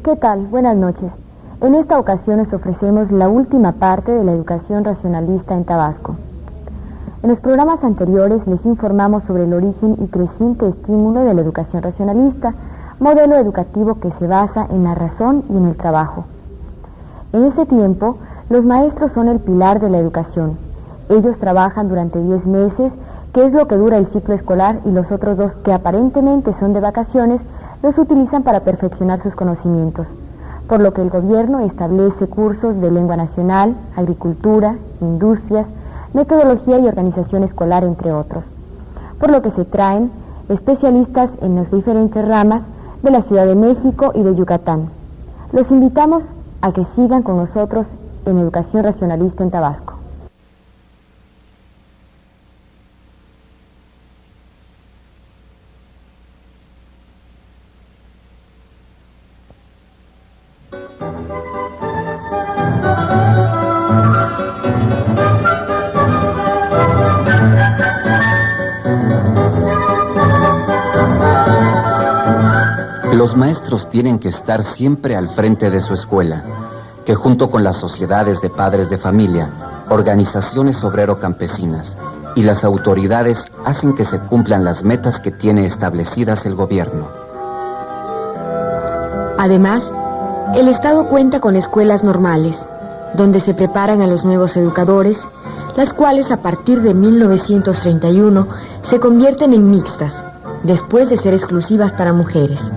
¿Qué tal? Buenas noches. En esta ocasión les ofrecemos la última parte de la educación racionalista en Tabasco. En los programas anteriores les informamos sobre el origen y creciente estímulo de la educación racionalista, modelo educativo que se basa en la razón y en el trabajo. En ese tiempo, los maestros son el pilar de la educación. Ellos trabajan durante 10 meses, que es lo que dura el ciclo escolar, y los otros 2, que aparentemente son de vacaciones, los utilizan para perfeccionar sus conocimientos, por lo que el gobierno establece cursos de lengua nacional, agricultura, industrias, metodología y organización escolar, entre otros, por lo que se traen especialistas en las diferentes ramas de la Ciudad de México y de Yucatán. Los invitamos a que sigan con nosotros en Educación Racionalista en Tabasco. Los maestros tienen que estar siempre al frente de su escuela, que junto con las sociedades de padres de familia, organizaciones obrero-campesinas y las autoridades hacen que se cumplan las metas que tiene establecidas el gobierno. Además, el Estado cuenta con escuelas normales, donde se preparan a los nuevos educadores, las cuales a partir de 1931 se convierten en mixtas, después de ser exclusivas para mujeres.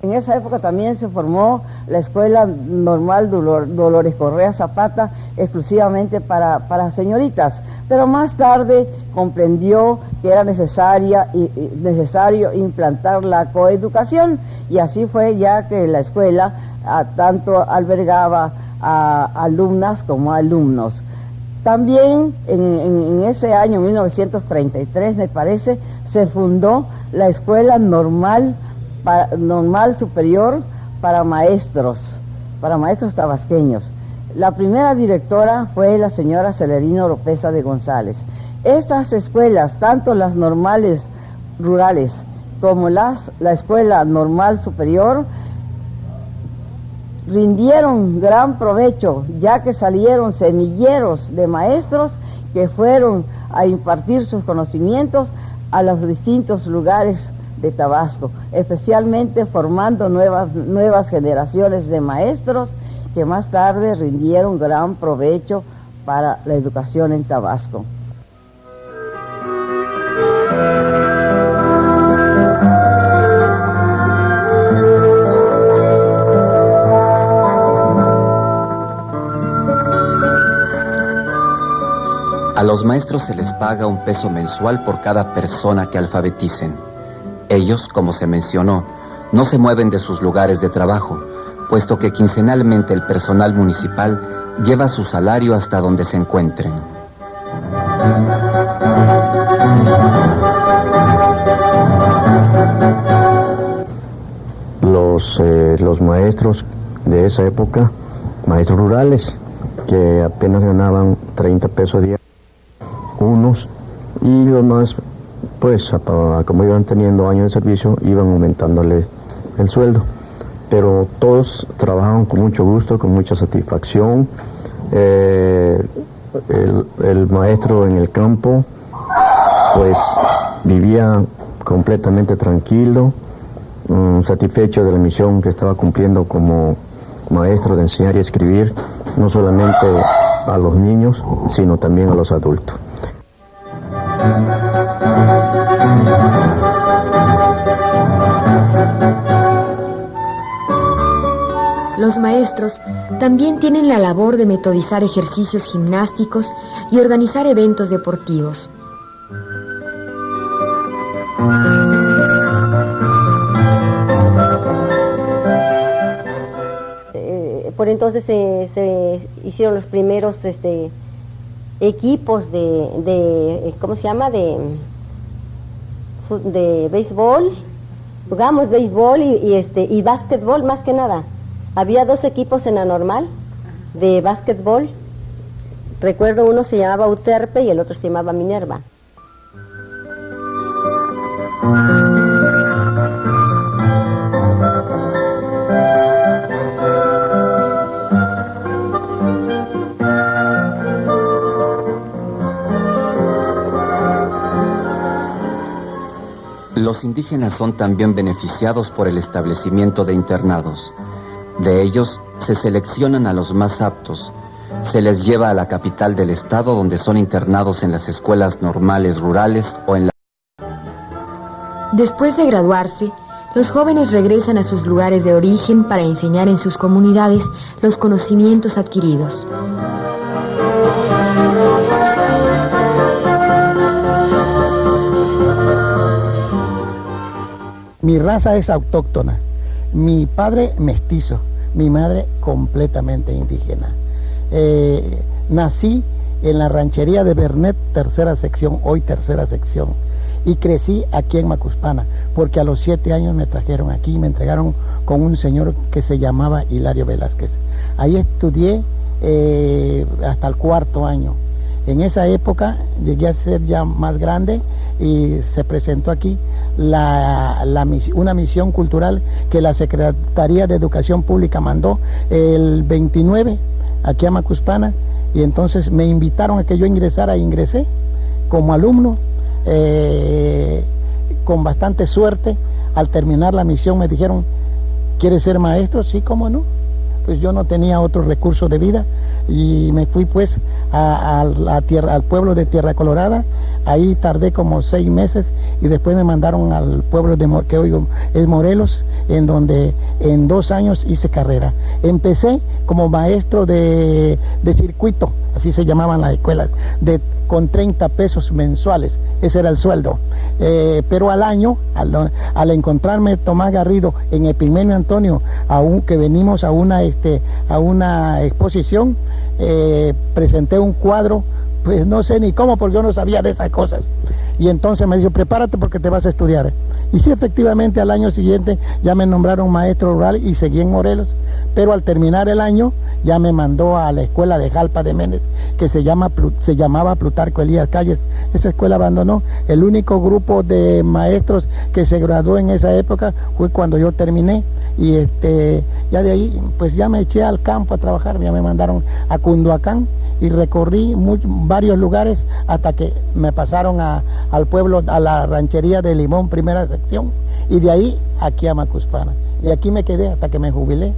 En esa época también se formó la Escuela Normal Dolores Correa Zapata, exclusivamente para señoritas, pero más tarde comprendió que era necesario implantar la coeducación, y así fue ya que la escuela tanto albergaba a alumnas como a alumnos. También en ese año 1933, me parece, se fundó la Escuela Normal Superior para maestros tabasqueños. La primera directora fue la señora Celerino Oropesa de González. Estas escuelas, tanto las normales rurales como la Escuela Normal Superior, rindieron gran provecho, ya que salieron semilleros de maestros que fueron a impartir sus conocimientos a los distintos lugares de Tabasco, especialmente formando nuevas generaciones de maestros que más tarde rindieron gran provecho para la educación en Tabasco. A los maestros se les paga un peso mensual por cada persona que alfabeticen. Ellos, como se mencionó, no se mueven de sus lugares de trabajo, puesto que quincenalmente el personal municipal lleva su salario hasta donde se encuentren. Los maestros de esa época, maestros rurales, que apenas ganaban 30 pesos diarios, unos, y los más, pues como iban teniendo años de servicio, iban aumentándole el sueldo, pero todos trabajaban con mucho gusto, con mucha satisfacción. El maestro en el campo pues vivía completamente tranquilo, satisfecho de la misión que estaba cumpliendo como maestro de enseñar y escribir, no solamente a los niños, sino también a los adultos. Los maestros también tienen la labor de metodizar ejercicios gimnásticos y organizar eventos deportivos. Por entonces se hicieron los primeros equipos de ¿cómo se llama? De béisbol. Jugamos béisbol y básquetbol, más que nada. Había 2 equipos en la normal de básquetbol Recuerdo uno se llamaba Euterpe y el otro se llamaba Minerva. Los indígenas son también beneficiados por el establecimiento de internados. De ellos se seleccionan a los más aptos. Se les lleva a la capital del estado, donde son internados en las escuelas normales rurales o en la... Después de graduarse, los jóvenes regresan a sus lugares de origen para enseñar en sus comunidades los conocimientos adquiridos. Mi raza es autóctona, mi padre mestizo, mi madre completamente indígena. Nací en la ranchería de Bernet, tercera sección, hoy tercera sección, y crecí aquí en Macuspana, porque a los 7 años me trajeron aquí y me entregaron con un señor que se llamaba Hilario Velázquez. Ahí estudié hasta el 4º año. En esa época llegué a ser ya más grande y se presentó aquí una misión cultural que la Secretaría de Educación Pública mandó el 29 aquí a Macuspana, y entonces me invitaron a que yo ingresara, ingresé como alumno, con bastante suerte. Al terminar la misión me dijeron, ¿quieres ser maestro? Sí, ¿cómo no? Pues yo no tenía otro recurso de vida y me fui pues al pueblo de Tierra Colorada. Ahí tardé como 6 meses y después me mandaron al pueblo que hoy es Morelos, en donde en 2 años hice carrera. Empecé como maestro de circuito, así se llamaban las escuelas, con 30 pesos mensuales, ese era el sueldo. Pero al año, al encontrarme Tomás Garrido en Epimenio Antonio, que venimos a una exposición, presenté un cuadro, pues no sé ni cómo, porque yo no sabía de esas cosas. Y entonces me dijo, prepárate porque te vas a estudiar. Y sí, efectivamente, al año siguiente ya me nombraron maestro rural y seguí en Morelos. Pero al terminar el año ya me mandó a la escuela de Jalpa de Méndez, que se llamaba Plutarco Elías Calles. Esa escuela abandonó. El único grupo de maestros que se graduó en esa época fue cuando yo terminé. Y ya de ahí pues ya me eché al campo a trabajar. Ya me mandaron a Cunduacán y recorrí varios lugares hasta que me pasaron al pueblo, a la ranchería de Limón, primera sección, y de ahí aquí a Macuspana. Y aquí me quedé hasta que me jubilé.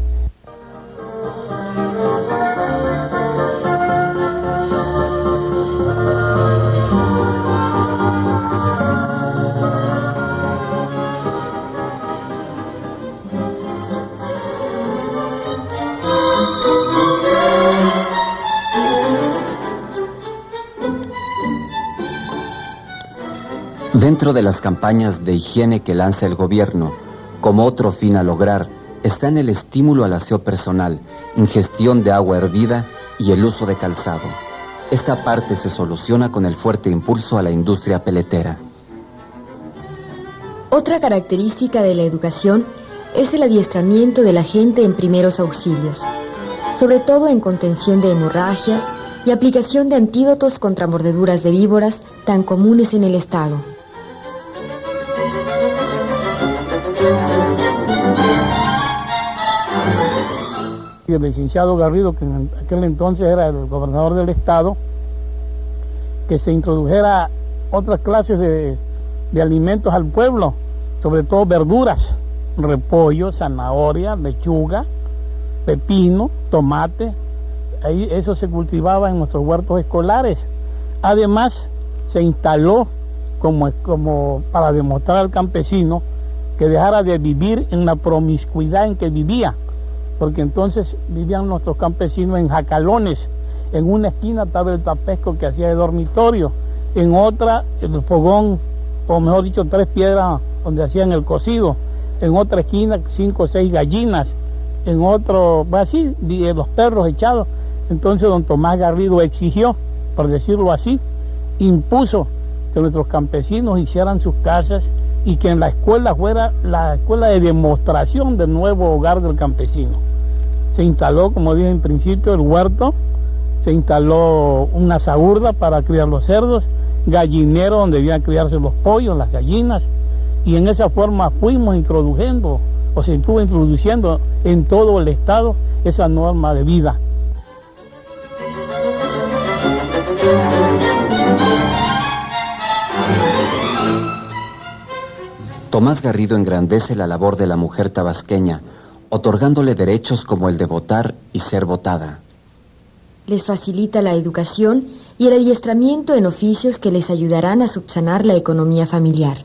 Dentro de las campañas de higiene que lanza el gobierno, como otro fin a lograr, está en el estímulo al aseo personal, ingestión de agua hervida y el uso de calzado. Esta parte se soluciona con el fuerte impulso a la industria peletera. Otra característica de la educación es el adiestramiento de la gente en primeros auxilios, sobre todo en contención de hemorragias y aplicación de antídotos contra mordeduras de víboras tan comunes en el estado. El licenciado Garrido, que en aquel entonces era el gobernador del estado, que se introdujera otras clases de alimentos al pueblo, sobre todo verduras, repollo, zanahoria, lechuga, pepino, tomate. Ahí eso se cultivaba en nuestros huertos escolares. Además, se instaló como para demostrar al campesino que dejara de vivir en la promiscuidad en que vivía, porque entonces vivían nuestros campesinos en jacalones. En una esquina estaba el tapesco que hacía de dormitorio, en otra el fogón, o mejor dicho 3 piedras donde hacían el cocido, en otra esquina 5 o 6 gallinas, en otro, así, los perros echados. Entonces don Tomás Garrido exigió, por decirlo así, impuso que nuestros campesinos hicieran sus casas y que en la escuela fuera la escuela de demostración del nuevo hogar del campesino. Se instaló, como dije en principio, el huerto, se instaló una sagurda para criar los cerdos, gallinero donde debían criarse los pollos, las gallinas, y en esa forma fuimos introduciendo, o se estuvo introduciendo en todo el estado esa norma de vida. Tomás Garrido engrandece la labor de la mujer tabasqueña, otorgándole derechos como el de votar y ser votada. Les facilita la educación y el adiestramiento en oficios que les ayudarán a subsanar la economía familiar.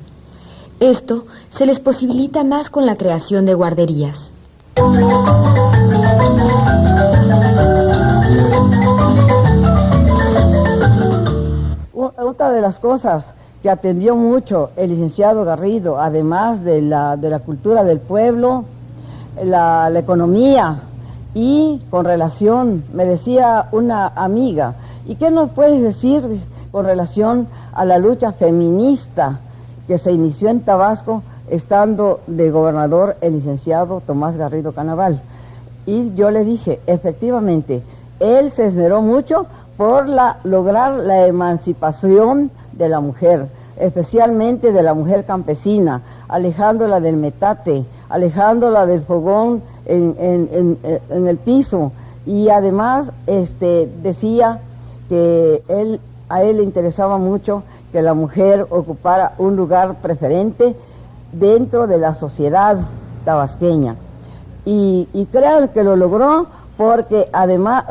Esto se les posibilita más con la creación de guarderías. Otra de las cosas que atendió mucho el licenciado Garrido, además de la cultura del pueblo, la economía, y con relación, me decía una amiga, ¿y qué nos puedes decir con relación a la lucha feminista que se inició en Tabasco estando de gobernador el licenciado Tomás Garrido Canaval? Y yo le dije, efectivamente, él se esmeró mucho por lograr la emancipación de la mujer, especialmente de la mujer campesina, alejándola del metate, alejándola del fogón en el piso, y además decía que a él le interesaba mucho que la mujer ocupara un lugar preferente dentro de la sociedad tabasqueña, y creo que lo logró, porque además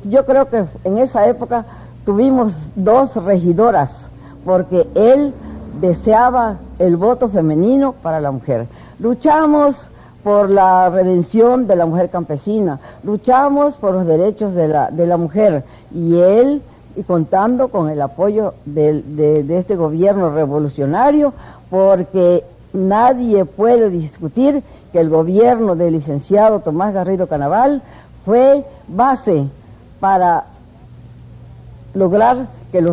yo creo que en esa época tuvimos 2 regidoras, porque él deseaba el voto femenino para la mujer. Luchamos por la redención de la mujer campesina, luchamos por los derechos de la mujer, y él, y contando con el apoyo de este gobierno revolucionario, porque nadie puede discutir que el gobierno del licenciado Tomás Garrido Canaval fue base para lograr que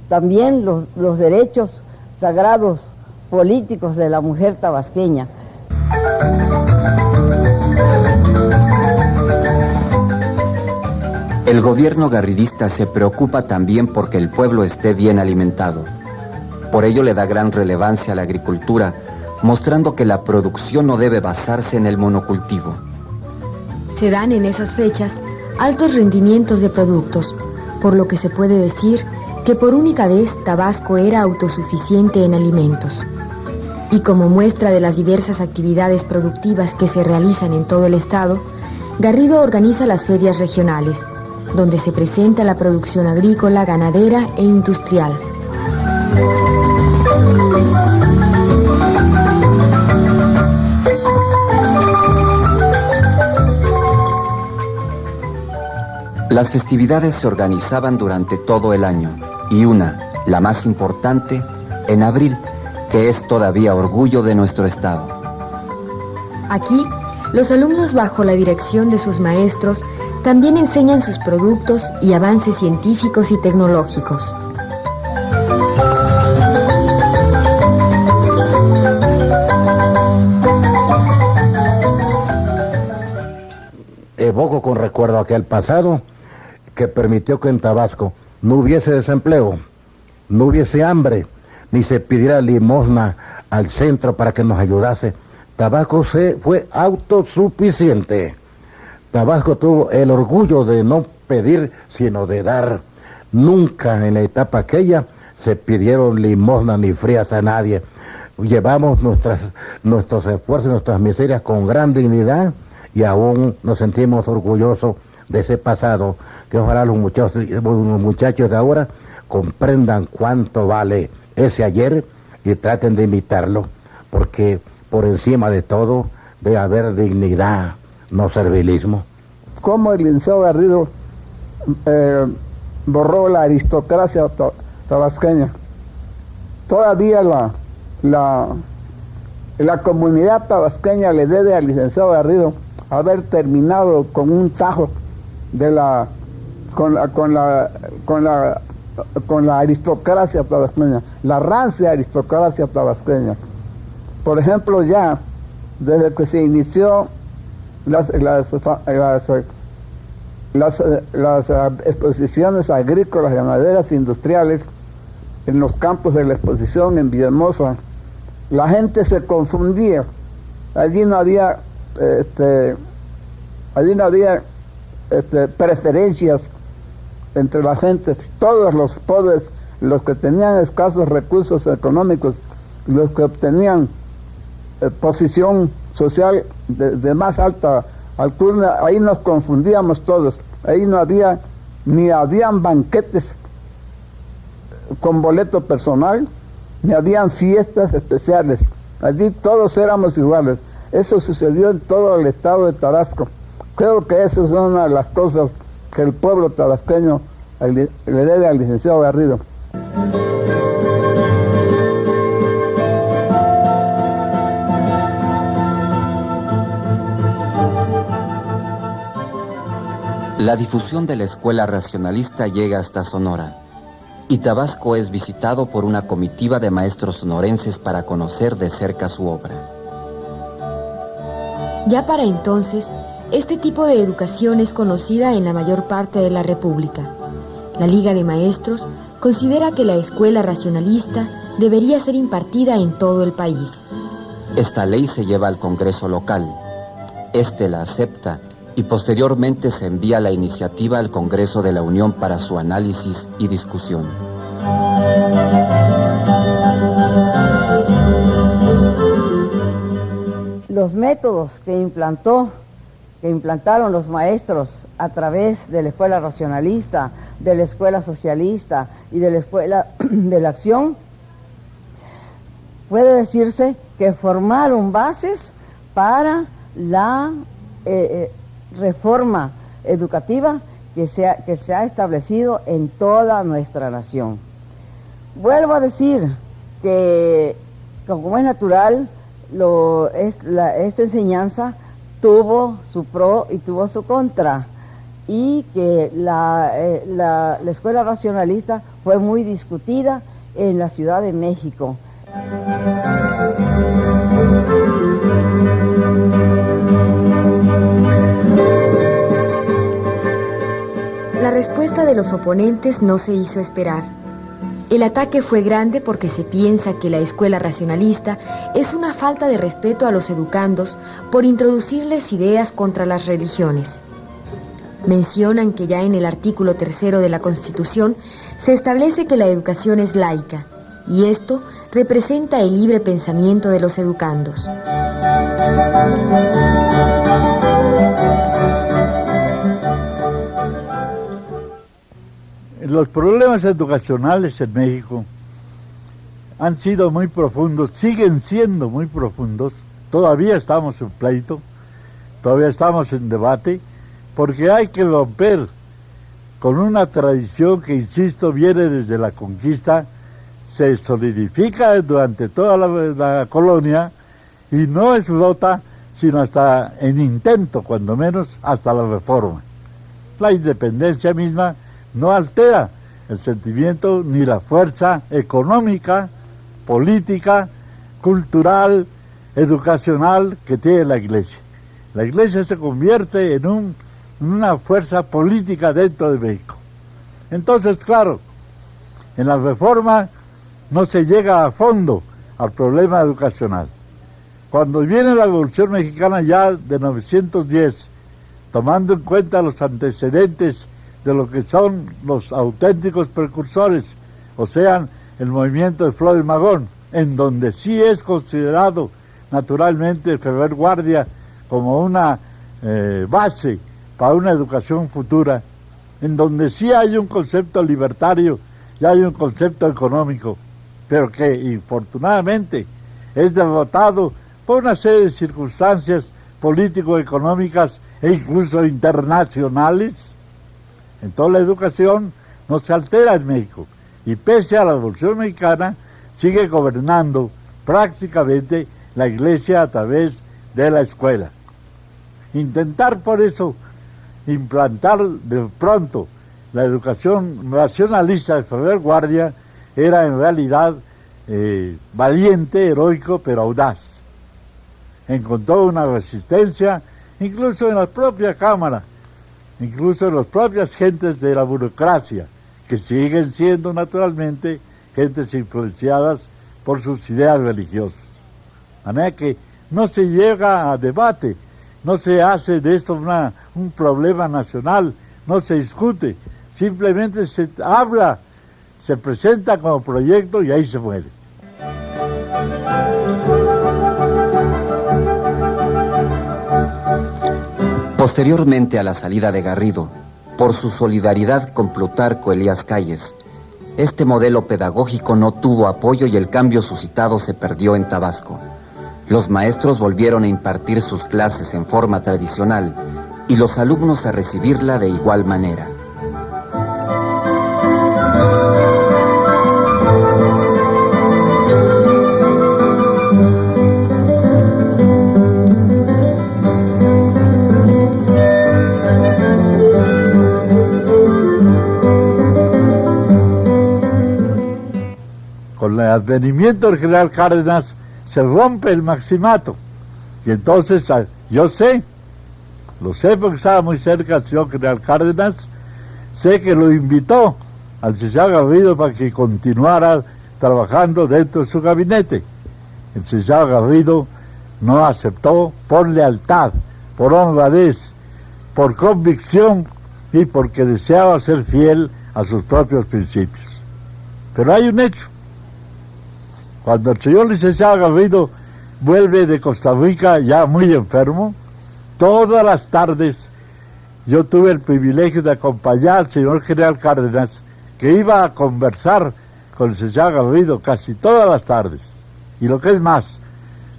también los derechos sagrados políticos de la mujer tabasqueña. El gobierno garridista se preocupa también porque el pueblo esté bien alimentado. Por ello le da gran relevancia a la agricultura, mostrando que la producción no debe basarse en el monocultivo. Se dan en esas fechas altos rendimientos de productos, por lo que se puede decir que por única vez Tabasco era autosuficiente en alimentos. Y como muestra de las diversas actividades productivas que se realizan en todo el estado, Garrido organiza las ferias regionales, donde se presenta la producción agrícola, ganadera e industrial. Las festividades se organizaban durante todo el año, y una, la más importante, en abril, que es todavía orgullo de nuestro estado. Aquí, los alumnos, bajo la dirección de sus maestros, también enseñan sus productos y avances científicos y tecnológicos. Evoco con recuerdo aquel pasado que permitió que en Tabasco no hubiese desempleo, no hubiese hambre, ni se pidiera limosna al centro para que nos ayudase. Tabasco fue autosuficiente. Tabasco tuvo el orgullo de no pedir, sino de dar. Nunca en la etapa aquella se pidieron limosna ni frías a nadie. Llevamos nuestros esfuerzos y nuestras miserias con gran dignidad, y aún nos sentimos orgullosos de ese pasado, que ojalá los muchachos de ahora comprendan cuánto vale ese ayer y traten de imitarlo, porque por encima de todo debe haber dignidad, no servilismo. Como el licenciado Garrido borró la aristocracia tabasqueña. Todavía la comunidad tabasqueña le debe al licenciado Garrido haber terminado con un tajo con la aristocracia tabasqueña, la rancia aristocracia tabasqueña. Por ejemplo, ya las exposiciones agrícolas, ganaderas, industriales, en los campos de la exposición en Villahermosa, la gente se confundía. Allí no había preferencias entre la gente. Todos los pobres, los que tenían escasos recursos económicos, los que obtenían posición social de más alta altura, ahí nos confundíamos todos. Ahí no había, ni habían banquetes con boleto personal, ni habían fiestas especiales. Allí todos éramos iguales. Eso sucedió en todo el estado de Tabasco. Creo que esa es una de las cosas que el pueblo tabasqueño le debe al licenciado Garrido. La difusión de la escuela racionalista llega hasta Sonora, y Tabasco es visitado por una comitiva de maestros sonorenses para conocer de cerca su obra. Ya para entonces, este tipo de educación es conocida en la mayor parte de la República. La Liga de Maestros considera que la escuela racionalista debería ser impartida en todo el país. Esta ley se lleva al Congreso local. Este la acepta y posteriormente se envía la iniciativa al Congreso de la Unión para su análisis y discusión. Los métodos que implantaron los maestros a través de la escuela racionalista, de la escuela socialista y de la escuela de la acción, puede decirse que formaron bases para la reforma educativa que se ha establecido en toda nuestra nación. Vuelvo a decir que, como es natural, esta enseñanza tuvo su pro y tuvo su contra, y que la escuela racionalista fue muy discutida en la Ciudad de México. La respuesta de los oponentes no se hizo esperar. El ataque fue grande porque se piensa que la escuela racionalista es una falta de respeto a los educandos por introducirles ideas contra las religiones. Mencionan que ya en el artículo 3 de la Constitución se establece que la educación es laica, y esto representa el libre pensamiento de los educandos. Los problemas educacionales en México han sido muy profundos, siguen siendo muy profundos, todavía estamos en pleito, todavía estamos en debate, porque hay que romper con una tradición que, insisto, viene desde la conquista, se solidifica durante toda la colonia y no explota sino hasta en intento, cuando menos hasta la reforma. La independencia misma no altera el sentimiento ni la fuerza económica, política, cultural, educacional que tiene la Iglesia. La Iglesia se convierte en una fuerza política dentro de México. Entonces, claro, en la reforma no se llega a fondo al problema educacional. Cuando viene la Revolución Mexicana ya de 1910, tomando en cuenta los antecedentes de lo que son los auténticos precursores, o sea, el movimiento de Flores Magón, en donde sí es considerado naturalmente Ferrer Guardia como una base para una educación futura, en donde sí hay un concepto libertario y hay un concepto económico, pero que infortunadamente es derrotado por una serie de circunstancias político-económicas e incluso internacionales. Entonces la educación no se altera en México, y pese a la Revolución Mexicana sigue gobernando prácticamente la Iglesia a través de la escuela. Intentar por eso implantar de pronto la educación racionalista de Ferrer Guardia era en realidad valiente, heroico, pero audaz. Encontró una resistencia incluso en la propia Cámara incluso las propias gentes de la burocracia, que siguen siendo naturalmente gentes influenciadas por sus ideas religiosas. De manera que no se llega a debate, no se hace de esto un problema nacional, no se discute, simplemente se habla, se presenta como proyecto y ahí se muere. Posteriormente a la salida de Garrido, por su solidaridad con Plutarco Elías Calles, este modelo pedagógico no tuvo apoyo y el cambio suscitado se perdió en Tabasco. Los maestros volvieron a impartir sus clases en forma tradicional y los alumnos a recibirla de igual manera. Con el advenimiento del general Cárdenas se rompe el maximato. Y entonces yo sé, lo sé porque estaba muy cerca del señor general Cárdenas, sé que lo invitó al licenciado Garrido para que continuara trabajando dentro de su gabinete. El licenciado Garrido no aceptó por lealtad, por honradez, por convicción y porque deseaba ser fiel a sus propios principios. Pero hay un hecho. Cuando el señor licenciado Garrido vuelve de Costa Rica ya muy enfermo, todas las tardes yo tuve el privilegio de acompañar al señor general Cárdenas, que iba a conversar con el licenciado Garrido casi todas las tardes. Y lo que es más,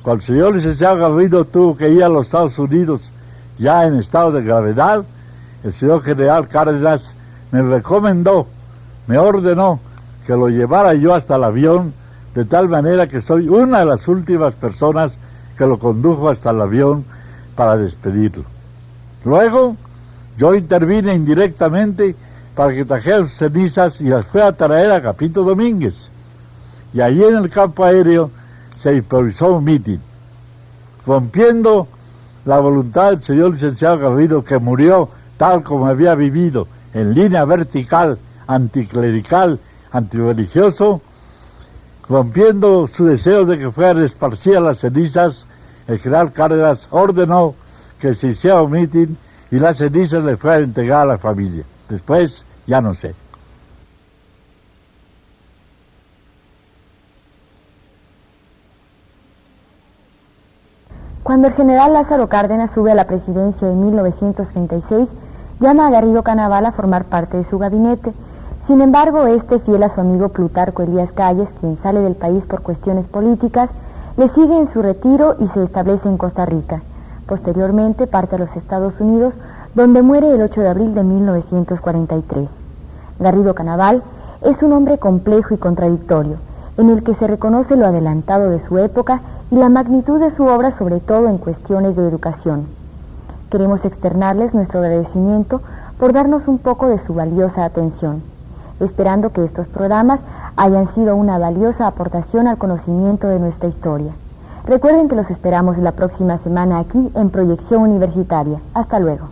cuando el señor licenciado Garrido tuvo que ir a los Estados Unidos ya en estado de gravedad, el señor general Cárdenas me recomendó, me ordenó que lo llevara yo hasta el avión, de tal manera que soy una de las últimas personas que lo condujo hasta el avión para despedirlo. Luego, yo intervine indirectamente para que trajera sus cenizas y las fue a traer a Agapito Domínguez. Y allí en el campo aéreo se improvisó un mitin, rompiendo la voluntad del señor licenciado Garrido, que murió tal como había vivido, en línea vertical, anticlerical, antirreligioso. Rompiendo su deseo de que fueran esparcidas las cenizas, el general Cárdenas ordenó que se hiciera un mitin y las cenizas le fueran entregadas a la familia. Después, ya no sé. Cuando el general Lázaro Cárdenas sube a la presidencia en 1936, llama a Garrido Canaval a formar parte de su gabinete. Sin embargo, fiel a su amigo Plutarco Elías Calles, quien sale del país por cuestiones políticas, le sigue en su retiro y se establece en Costa Rica. Posteriormente parte a los Estados Unidos, donde muere el 8 de abril de 1943. Garrido Canaval es un hombre complejo y contradictorio, en el que se reconoce lo adelantado de su época y la magnitud de su obra, sobre todo en cuestiones de educación. Queremos externarles nuestro agradecimiento por darnos un poco de su valiosa atención, esperando que estos programas hayan sido una valiosa aportación al conocimiento de nuestra historia. Recuerden que los esperamos la próxima semana aquí en Proyección Universitaria. Hasta luego.